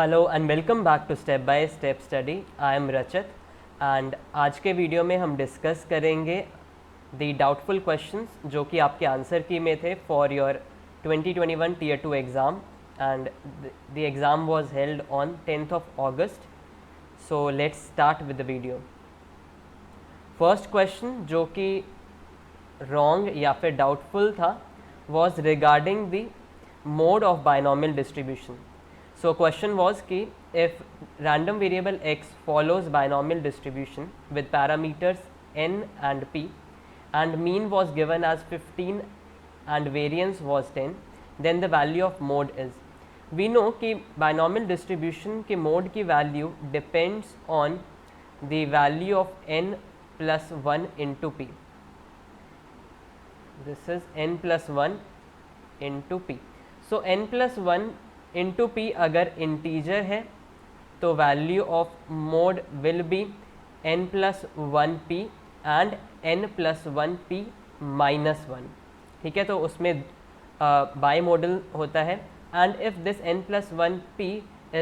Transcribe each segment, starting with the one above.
Hello and welcome back to step by step study. I am Rachit and आज के video में हम discuss करेंगे द डाउटफुल क्वेश्चंस जो कि आपके आंसर की में थे for your 2021 tier 2 exam and the exam was held on 10th of August. So let's start with the video. First question जो कि रॉन्ग या फिर डाउटफुल था was regarding the mode of binomial distribution. So question was कि if random variable x follows binomial distribution with parameters n and p and mean was given as 15 and variance was 10, then the value of mode is. We know कि binomial distribution के mode की value depends on the value of n plus 1 into p. This is n plus 1 into p. So n plus 1 into p अगर integer है तो value of mode will be n plus 1 p and n plus 1 p minus 1. ठीक है, तो उसमें बाइमोडल होता है and if this n plus 1 p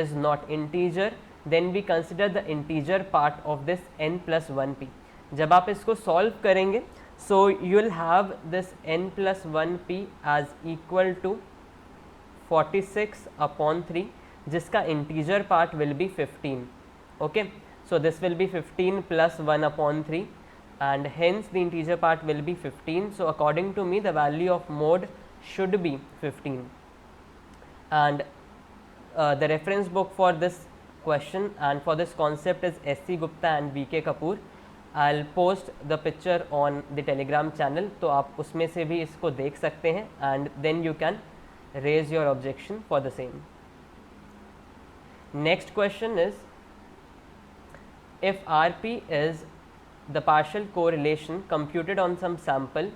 is not integer then we consider the integer part of this n plus 1 p. जब आप इसको solve करेंगे so you will have this n plus 1 p as equal to 46 upon 3 जिसका integer part will be 15. Okay, so this will be 15 plus 1 upon 3 and hence the integer part will be 15. So according to me the value of mode should be 15 and the reference book for this question and for this concept is S.C. Gupta and V.K. Kapoor. I'll post the picture on the telegram channel, तो आप उसमें से भी इसको देख सकते हैं and then you can raise your objection for the same. Next question is, if RP is the partial correlation computed on some sample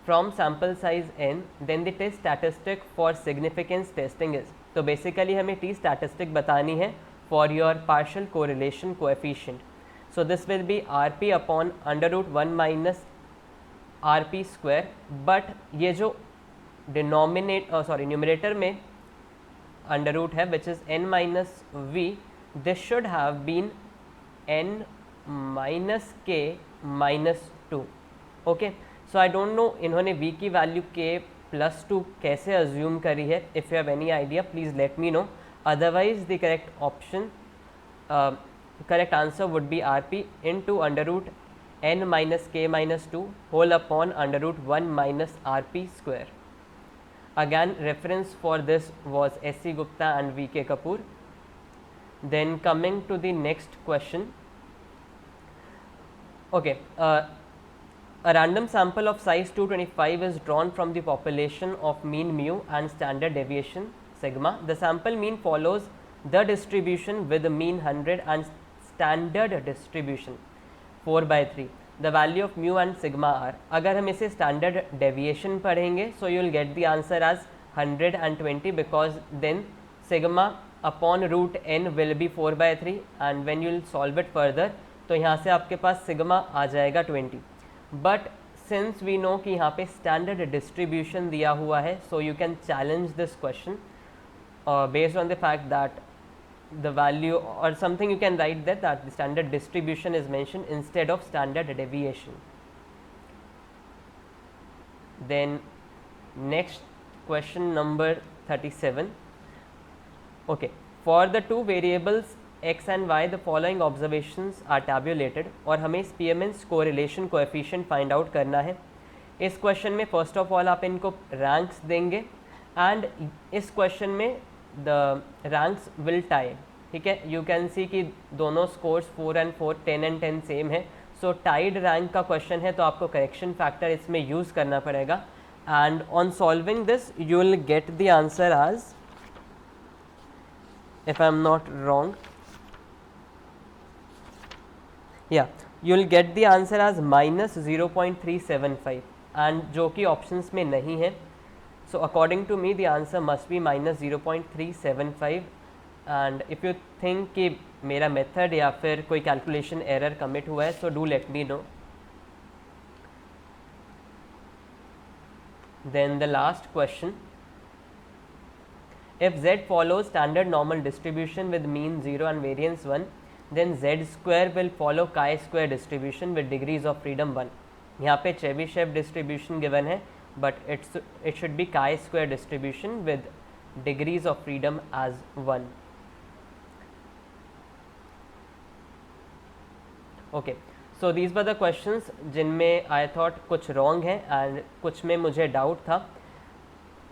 from sample size n, then the t statistic for significance testing is. तो basically हमें t statistic बतानी है for your partial correlation coefficient. So this will be rp upon under root 1 minus rp square, but ये जो numerator में under root है which is n minus v, this should have been n minus k minus 2. Okay, so I don't know इन्होंने v की value k plus 2 कैसे assume करी है. If you have any idea please let me know, otherwise the correct answer would be rp into under root n minus k minus 2 whole upon under root 1 minus rp square. Again reference for this was S.C. Gupta and V.K. Kapoor. Then coming to the next question. Okay, a random sample of size 225 is drawn from the population of mean mu and standard deviation sigma. The sample mean follows the distribution with the mean 100 and standard distribution 4/3. The value of mu and sigma are. अगर हम इसे standard deviation पढ़ेंगे so you will get the answer as 120 because then sigma upon root n will be 4/3 and when you will solve it further तो यहाँ से आपके पास sigma आ जाएगा 20. But since we know कि यहाँ पे standard distribution दिया हुआ है so you can challenge this question based on the fact that the value or something you can write that the standard distribution is mentioned instead of standard deviation. Then next question number 37. Okay, for the two variables x and y the following observations are tabulated और हमें Spearman's correlation coefficient find out करना है. इस question में first of all आप इनको ranks देंगे and इस क्वेश्चन में द रैंक्स विल टाई. ठीक है, यू कैन सी कि दोनों स्कोर्स 4 and 4 10 and 10 सेम है. सो टाइड रैंक का क्वेश्चन है तो आपको करेक्शन फैक्टर इसमें यूज़ करना पड़ेगा and on solving this you will get the answer as, if I am not wrong, या you will get the answer as minus 0.375 and जो कि ऑप्शंस में नहीं है. So according to me the answer must be minus 0.375 and if you think कि मेरा method या फिर कोई कैलकुलेशन एरर कमिट हुआ है so do let me know. Then the last question, If z follows standard normal distribution with mean 0 and variance 1, then z square will follow chi-square distribution with degrees of freedom 1. यहाँ पे Chebyshev distribution given है, but it should be chi-square distribution with degrees of freedom as 1. Okay, so these were the questions जिनमें I thought कुछ wrong है and कुछ में मुझे doubt था.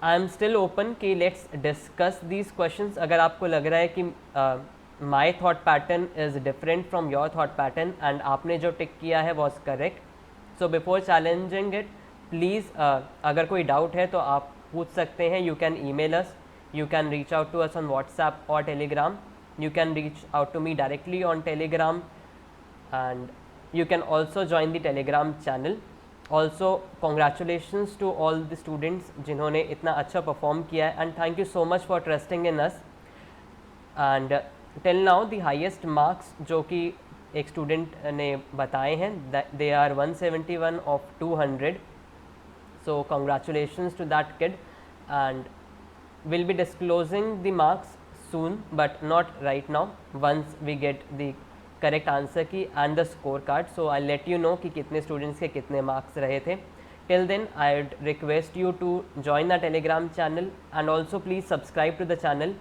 आई एम स्टिल ओपन कि लेट्स डिस्कस दीज क्वेश्चंस. अगर आपको लग रहा है कि my thought pattern is different from your thought pattern and आपने जो टिक किया है was correct, so before challenging it please अगर कोई डाउट है तो आप पूछ सकते हैं. You can email us, you can reach out to us on WhatsApp और Telegram, you can reach out to me directly on Telegram and you can also join the telegram channel. Also congratulations to all the students जिन्होंने इतना अच्छा perform किया है and thank you so much for trusting in us. and till now the highest marks जो कि एक student ने बताए हैं they are 171 of 200, so congratulations to that kid and we'll be disclosing the marks soon but not right now. Once we get the correct answer key and the score card, so I let you know कि कितने students के कितने marks रहे थे. Till then I would request you to join the Telegram channel and also please subscribe to the channel.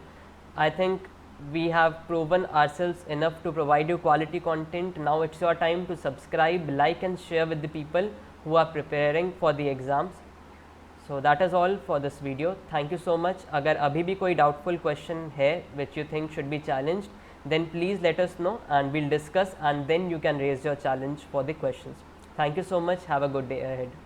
I think we have proven ourselves enough to provide you quality content. Now it's your time to subscribe, like and share with the people who are preparing for the exams. So that is all for this video. Thank you so much. अगर अभी भी कोई doubtful question है which you think should be challenged, then please let us know and we'll discuss and then you can raise your challenge for the questions. Thank you so much. Have a good day ahead.